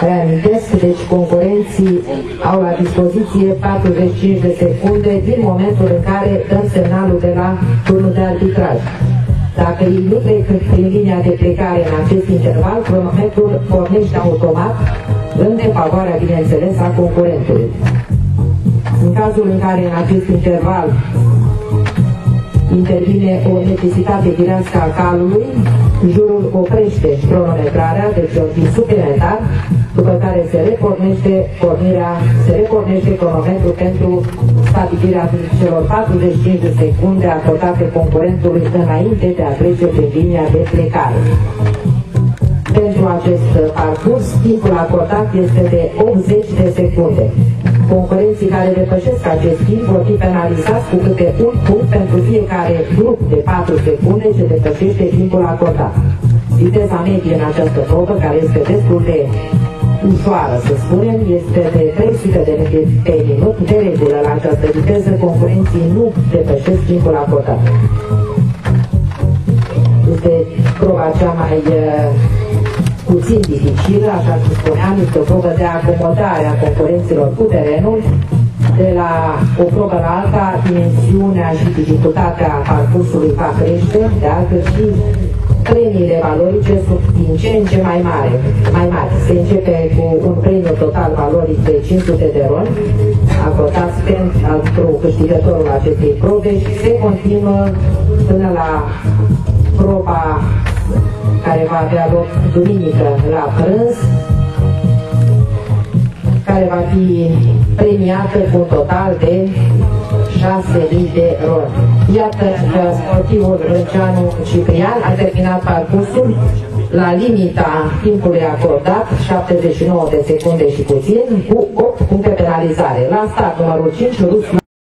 Reamintesc, deci concurenții au la dispoziție 45 de secunde din momentul în care dăm semnalul de la turnul de arbitraj. Dacă ei nu trec prin linia de plecare în acest interval, cronometrul pornește automat în defavoarea, bineînțeles, a concurentului. În cazul în care în acest interval intervine o necesitate firească a calului, jurul oprește cronometrarea, deci un timp suplimentar, după care se repornește cronometrul pentru stabilirea celor 45 de secunde acordate concurentului înainte de a trece prin linia de plecare. Pentru acest parcurs, timpul acordat este de 80 de secunde. Concurenții care depășesc acest timp vor fi penalizați cu câte un punct pentru fiecare grup de 4 secunde ce depășește timpul acordat. Viteza medie în această probă, care este destul de ușoară, să spunem, este de 300 de metri pe minut. De regulă, la această viteză, concurenții nu depășesc timpul acordat. Este proba cea mai puțin dificilă, așa cum spuneam, este o probă de acomodare a concurenților cu terenul. De la o probă la alta, dimensiunea și dificultatea parcursului va crește, de altfel și premiile valorice sunt din ce în ce mai mari. Se începe cu un premiu total valoric de 500 de RON, acordat pentru câștigătorul acestei probe, și se continuă până la proba care va avea loc duminică la prânz, care va fi premiată cu un total de 6.000 de RON. Iată că sportivul Rânceanu Ciprian a terminat parcursul la limita timpului acordat, 79 de secunde și puțin, cu 8 puncte penalizare. La start numărul 5, Rus